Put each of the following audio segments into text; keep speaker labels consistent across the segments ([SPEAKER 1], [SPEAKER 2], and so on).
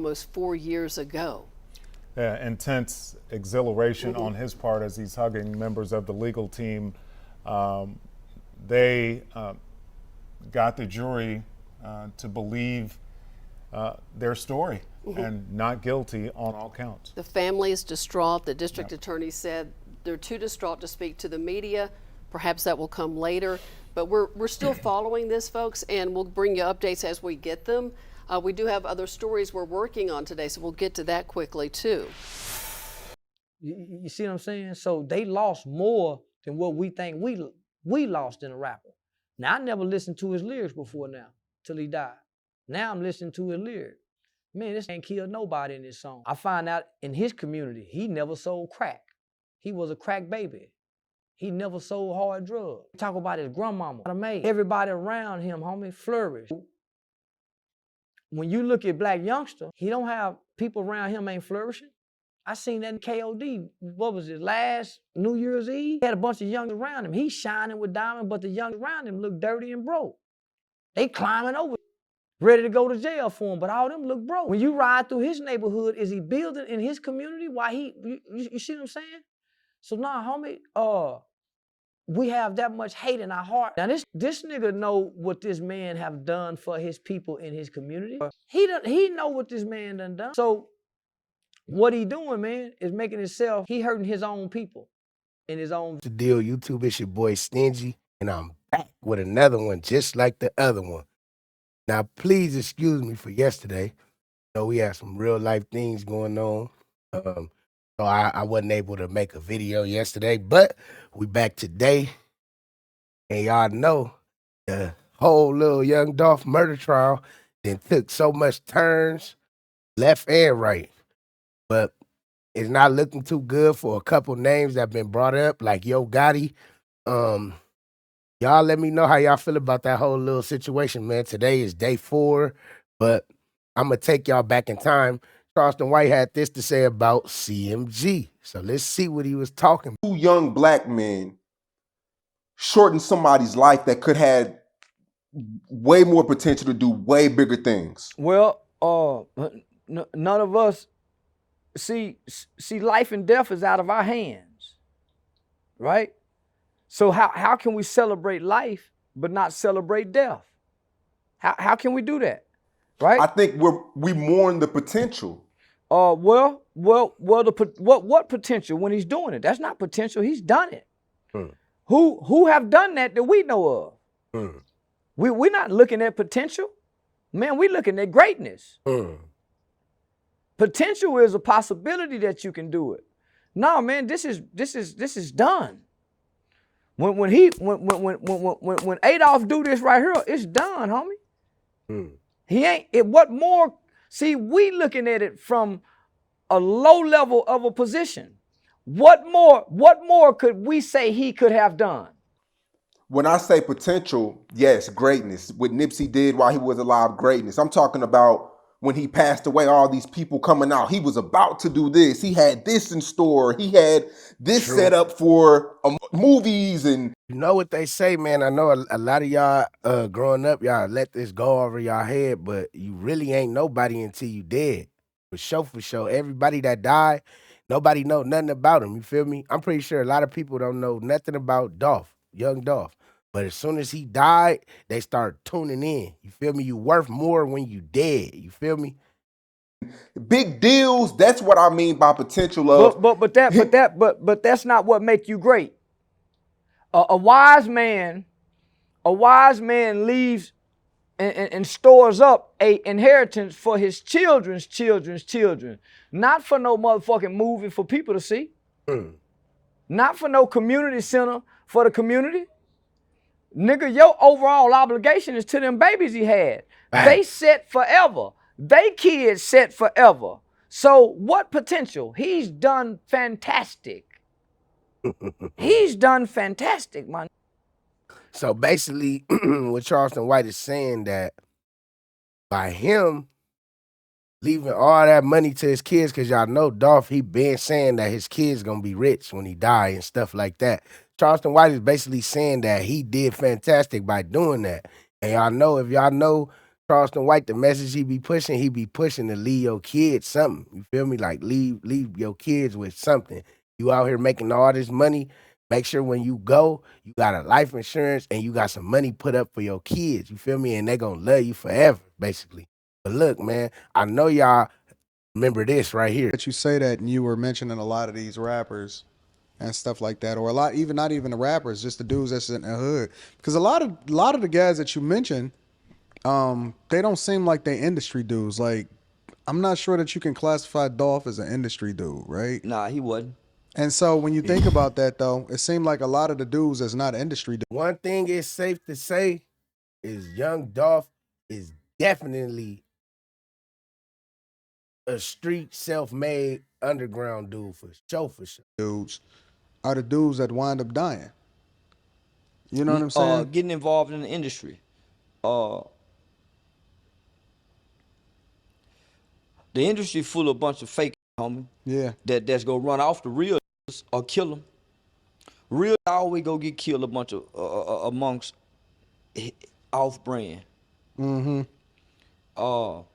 [SPEAKER 1] almost 4 years ago.
[SPEAKER 2] Yeah, intense exhilaration on his part as he's hugging members of the legal team. They got the jury to believe their story and not guilty on all counts.
[SPEAKER 1] The family is distraught. The district attorney said they're too distraught to speak to the media. Perhaps that will come later. But we're still following this, folks, and we'll bring you updates as we get them. We do have other stories we're working on today, so we'll get to that quickly, too.
[SPEAKER 3] You see what I'm saying? So they lost more than what we think we lost in a rapper. Now, I never listened to his lyrics before now, till he died. Now I'm listening to his lyrics. Man, this ain't killed nobody in this song. I find out in his community, he never sold crack. He was a crack baby. He never sold hard drugs. Talk about his grandmama. Everybody around him, homie, flourished. When you look at Black Youngsta, he don't have people around him ain't flourishing. I seen that in KOD, what was it, last New Year's Eve? He had a bunch of young around him. He's shining with diamond, but the young around him look dirty and broke. They climbing over, ready to go to jail for him, but all them look broke. When you ride through his neighborhood, is he building in his community? Why you see what I'm saying? So nah, homie, we have that much hate in our heart. Now this nigga know what this man have done for his people in his community. He know what this man done. So what he doing, man, is making himself, he hurting his own people in his own.
[SPEAKER 4] The deal, YouTube, it's your boy Stingy, and I'm back with another one just like the other one. Now, please excuse me for yesterday. You know, we had some real life things going on. So I wasn't able to make a video yesterday, but we back today. And y'all know the whole little Young Dolph murder trial then took so much turns left and right. But it's not looking too good for a couple names that have been brought up, like Yo Gotti. Y'all let me know how y'all feel about that whole little situation, man. Today is day 4, but I'm going to take y'all back in time. Charleston White had this to say about CMG. So let's see what he was talking about.
[SPEAKER 5] 2 young black men shortened somebody's life that could have way more potential to do way bigger things.
[SPEAKER 3] Well, none of us see life and death is out of our hands, right? So how can we celebrate life but not celebrate death? How can we do that? Right?
[SPEAKER 5] I think we mourn the potential.
[SPEAKER 3] What potential when he's doing it? That's not potential. He's done it. Who have done that we know of? We're not looking at potential, man. We're looking at greatness. Potential is a possibility that you can do it. No, man, this is done. When Adolph do this right here, it's done, homie. He ain't it. What more? See, we looking at it from a low level of a position. What more could we say he could have done?
[SPEAKER 5] When I say potential, yes, greatness. What Nipsey did while he was alive, greatness. I'm talking about when he passed away, all these people coming out. He was about to do this. He had this in store. He had this set up for movies. And
[SPEAKER 4] you know what they say, man? I know a lot of y'all growing up, y'all let this go over y'all head, but you really ain't nobody until you dead. For sure. Everybody that died, nobody know nothing about him. You feel me? I'm pretty sure a lot of people don't know nothing about Dolph, Young Dolph. But as soon as he died, they start tuning in. You feel me? You worth more when you dead. You feel me?
[SPEAKER 5] Big deals. That's what I mean by potential of.
[SPEAKER 3] But that's not what make you great. A wise man leaves and stores up a inheritance for his children's children, not for no motherfucking movie for people to see, not for no community center for the community. Nigga, your overall obligation is to them babies he had. Bang. They set forever. They kids set forever. So what potential? He's done fantastic. He's done fantastic, man.
[SPEAKER 4] So basically, what Charleston White is saying that by him leaving all that money to his kids, because y'all know Dolph, he been saying that his kids gonna be rich when he die and stuff like that. Charleston White is basically saying that he did fantastic by doing that. And y'all know, if y'all know Charleston White, the message he be pushing to leave your kids something. You feel me? Like leave your kids with something. You out here making all this money. Make sure when you go, you got a life insurance and you got some money put up for your kids. You feel me? And they gonna love you forever, basically. But look, man, I know y'all remember this right here.
[SPEAKER 6] That you say that, and you were mentioning a lot of these rappers and stuff like that, or a lot, even not even the rappers, just the dudes that's in the hood. Because a lot of the guys that you mentioned, they don't seem like they industry dudes. Like, I'm not sure that you can classify Dolph as an industry dude, right?
[SPEAKER 3] Nah, he wasn't.
[SPEAKER 6] And so when you think about that, though, it seemed like a lot of the dudes that's not industry dudes.
[SPEAKER 4] One thing is safe to say is Young Dolph is definitely a street, self-made, underground dude for sure, for sure.
[SPEAKER 6] Dudes are the dudes that wind up dying. You know what I'm saying?
[SPEAKER 3] Getting involved in the industry. The industry full of a bunch of fake, homie.
[SPEAKER 6] Yeah.
[SPEAKER 3] That's gonna run off the real or kill them. Real always go get killed a bunch of amongst off-brand.
[SPEAKER 6] Mm-hmm.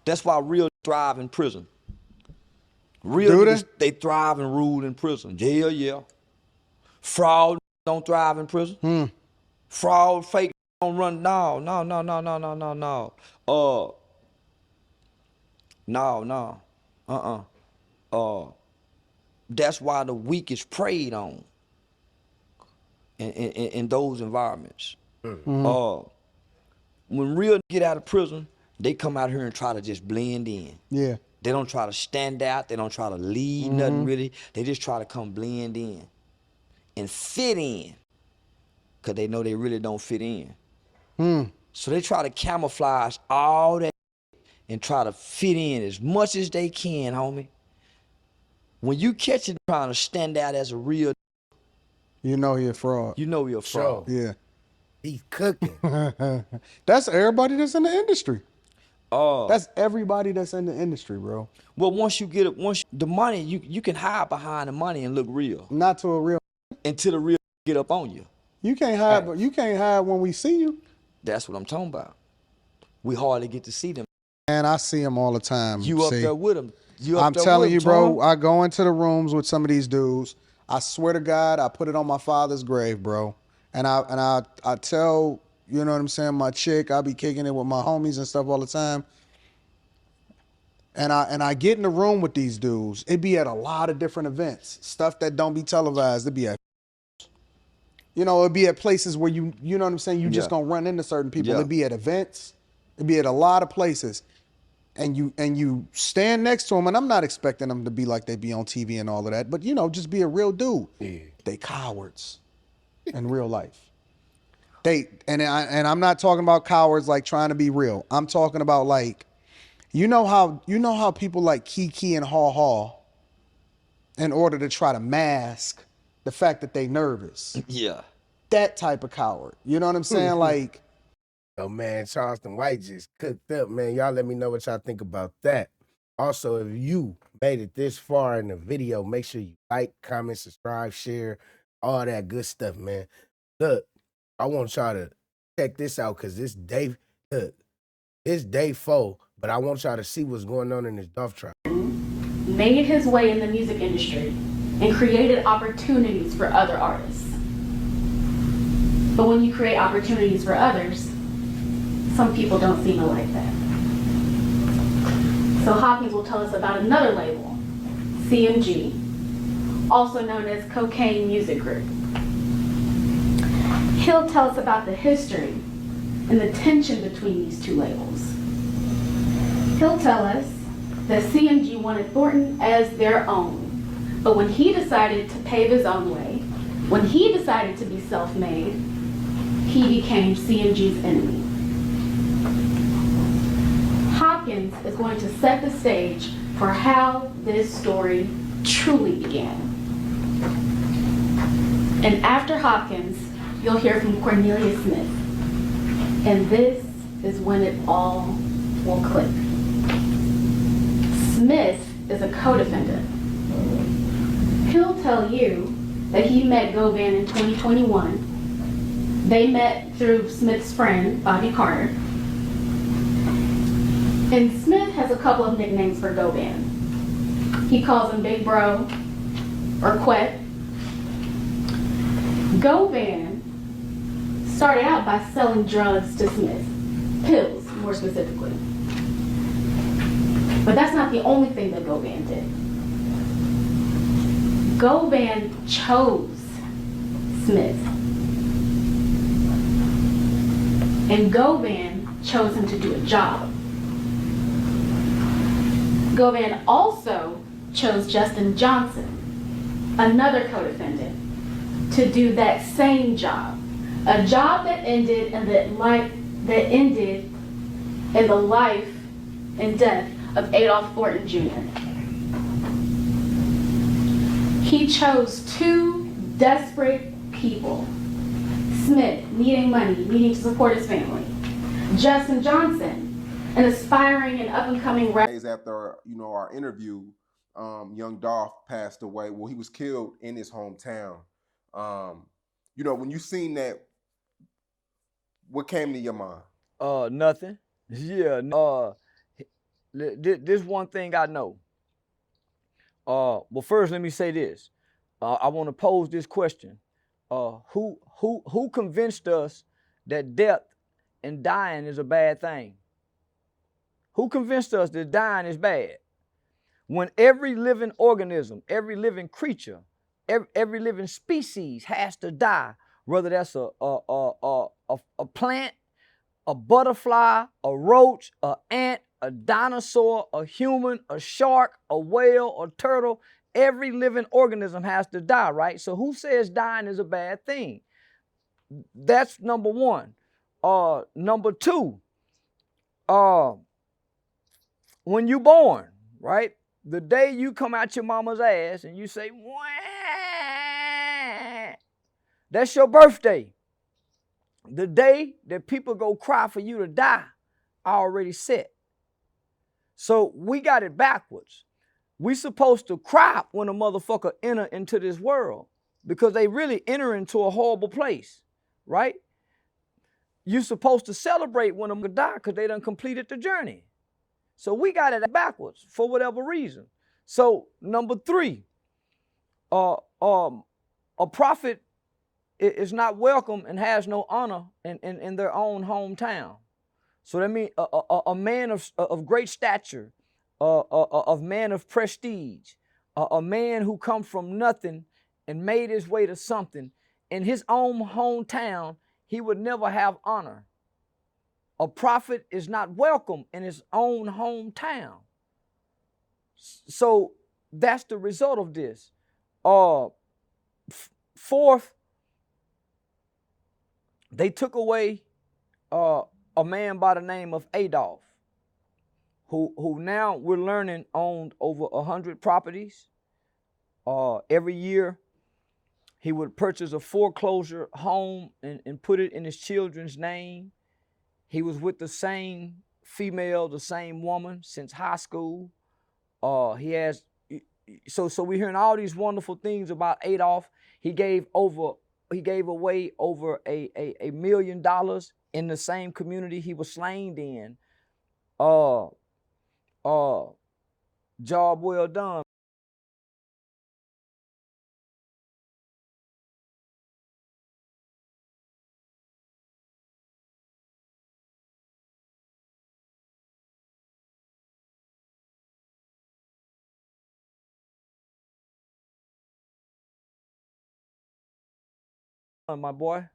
[SPEAKER 3] That's why real thrive in prison.
[SPEAKER 6] Do
[SPEAKER 3] Real
[SPEAKER 6] they?
[SPEAKER 3] niggas, they thrive and rule in prison. Jail, yeah. Fraud don't thrive in prison. Fraud, fake don't run. No. That's why the weak is preyed on in those environments. When real get out of prison, they come out here and try to just blend in.
[SPEAKER 6] Yeah.
[SPEAKER 3] They don't try to stand out. They don't try to lead nothing really. They just try to come blend in and fit in, because they know they really don't fit in. So they try to camouflage all that and try to fit in as much as they can, homie. When you catch it trying to stand out as a real,
[SPEAKER 6] You know he a fraud.
[SPEAKER 3] you know you're a fraud.
[SPEAKER 6] Yeah.
[SPEAKER 4] He's cooking.
[SPEAKER 6] That's everybody that's in the industry.
[SPEAKER 3] Oh,
[SPEAKER 6] That's everybody that's in the industry, bro.
[SPEAKER 3] well, once you get it, the money, you can hide behind the money and look real
[SPEAKER 6] Not to a real.
[SPEAKER 3] until the real get up on you.
[SPEAKER 6] You can't hide, but you can't hide when we see you.
[SPEAKER 3] That's what I'm talking about. We hardly get to see them.
[SPEAKER 6] And I see them all the time.
[SPEAKER 3] You up
[SPEAKER 6] see.
[SPEAKER 3] there with them.
[SPEAKER 6] I'm telling you, bro, I go into the rooms with some of these dudes. I swear to God, I put it on my father's grave, bro. And I tell, you know what I'm saying, my chick, I be kicking it with my homies and stuff all the time. And I get in the room with these dudes. It be at a lot of different events, stuff that don't be televised. It be at, it'd be at places where you know what I'm saying, you just gonna run into certain people.
[SPEAKER 3] Yeah.
[SPEAKER 6] It'd be at events. It'd be at a lot of places. And you stand next to them, and I'm not expecting them to be like they be on TV and all of that, but just be a real dude.
[SPEAKER 4] Yeah.
[SPEAKER 6] They cowards in real life. And I'm not talking about cowards like trying to be real. I'm talking about like, you know how people like Kiki and Haw Haw, in order to try to mask the fact that they nervous.
[SPEAKER 3] Yeah.
[SPEAKER 6] That type of coward. You know what I'm saying? Like,
[SPEAKER 4] Oh man, Charleston White just cooked up, man. Y'all let me know what y'all think about that. Also, if you made it this far in the video, make sure you like, comment, subscribe, share, all that good stuff, man. Look, I want y'all to check this out, because this day 4, but I want y'all to see what's going on in this Dolph trial.
[SPEAKER 7] Made his way in the music industry and created opportunities for other artists. But when you create opportunities for others, some people don't seem to like that. So Hopkins will tell us about another label, CMG, also known as Cocaine Music Group. He'll tell us about the history and the tension between these two labels. He'll tell us that CMG wanted Thornton as their own, but when he decided to pave his own way, when he decided to be self-made, he became CMG's enemy. Hopkins is going to set the stage for how this story truly began. And after Hopkins, you'll hear from Cornelius Smith. And this is when it all will click. Smith is a co-defendant. He'll tell you that he met Govan in 2021. They met through Smith's friend, Bobby Carter. And Smith has a couple of nicknames for Govan. He calls him Big Bro or Quet. Govan started out by selling drugs to Smith, pills more specifically. But that's not the only thing that Govan did. Govan chose Smith. And Govan chose him to do a job. Govan also chose Justin Johnson, another co-defendant, to do that same job. A job that ended in the life and death of Adolph Thornton Jr. He chose two desperate people. Smith, needing money, needing to support his family. Justin Johnson, an aspiring and up-and-coming rapper.
[SPEAKER 5] Days after our interview, Young Dolph passed away. Well, he was killed in his hometown. When you seen that, what came to your mind?
[SPEAKER 3] Nothing. Yeah. This one thing I know. Well, first let me say this. I want to pose this question. Who convinced us that death and dying is a bad thing? Who convinced us that dying is bad? When every living organism, every living creature, every living species has to die, whether that's a plant, a butterfly, a roach, an ant, a dinosaur, a human, a shark, a whale, a turtle, every living organism has to die, right? So who says dying is a bad thing? That's number one. Number two, when you born, right? The day you come out your mama's ass and you say, wah, that's your birthday. The day that people go cry for you to die, already set. So we got it backwards. We supposed to cry when a motherfucker enter into this world because they really enter into a horrible place, right? You're supposed to celebrate when them die because they done completed the journey. So we got it backwards for whatever reason. So number three, a prophet is not welcome and has no honor in their own hometown. So that means a man of great stature, of man of prestige, a man who come from nothing and made his way to something, in his own hometown, he would never have honor. A prophet is not welcome in his own hometown. So that's the result of this. Fourth, they took away a man by the name of Adolph, who now we're learning owned over 100 properties. Every year, he would purchase a foreclosure home and put it in his children's name. He was with the same female, the same woman since high school. So we're hearing all these wonderful things about Adolph. He gave away over $1 million in the same community he was slain in. Job well done. My boy,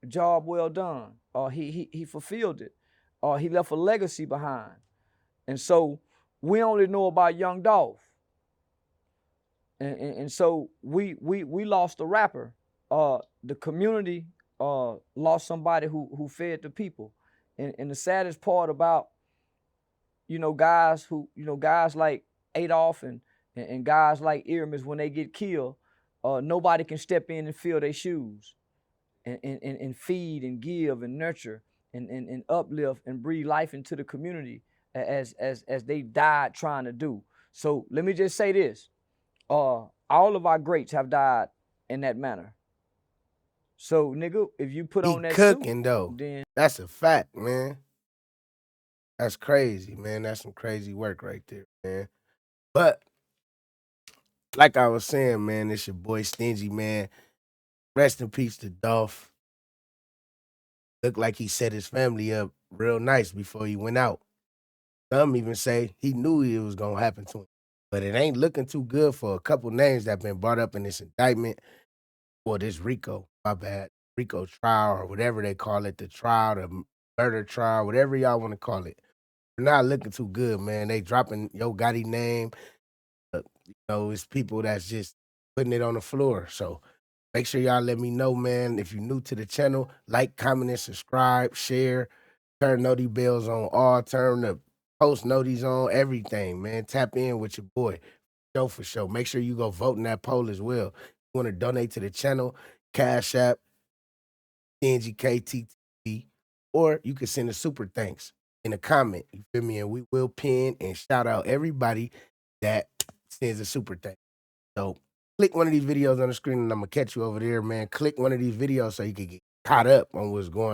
[SPEAKER 3] job well done. He fulfilled it. He left a legacy behind. And so we only know about Young Dolph. And so we lost a rapper. The community lost somebody who fed the people. And the saddest part about, guys like Adolph and guys like Irm is when they get killed, nobody can step in and fill their shoes and feed and give and nurture and uplift and breathe life into the community as they died trying to do. So let me just say this. All of our greats have died in that manner. So nigga, if you put on that
[SPEAKER 4] cooking
[SPEAKER 3] suit,
[SPEAKER 4] though,
[SPEAKER 3] then
[SPEAKER 4] that's a fact, man. That's crazy, man. That's some crazy work right there, man. But like I was saying, man, it's your boy Stingy, man. Rest in peace to Dolph. Looked like he set his family up real nice before he went out. Some even say he knew it was gonna happen to him. But it ain't looking too good for a couple names that been brought up in this indictment or this RICO, my bad, RICO trial or whatever they call it, the trial, the murder trial, whatever y'all want to call it. They're not looking too good, man. They dropping Yo Gotti name. You know, it's people that's just putting it on the floor. So make sure y'all let me know, man. If you're new to the channel, like, comment, and subscribe, share, turn noti bells on all, turn the post noties on, everything, man. Tap in with your boy. Show for show. Make sure you go vote in that poll as well. You want to donate to the channel, Cash App, NGKTTV, or you can send a super thanks in a comment. You feel me? And we will pin and shout out everybody that sends a super thanks. So click one of these videos on the screen and I'm going to catch you over there, man. Click one of these videos so you can get caught up on what's going on.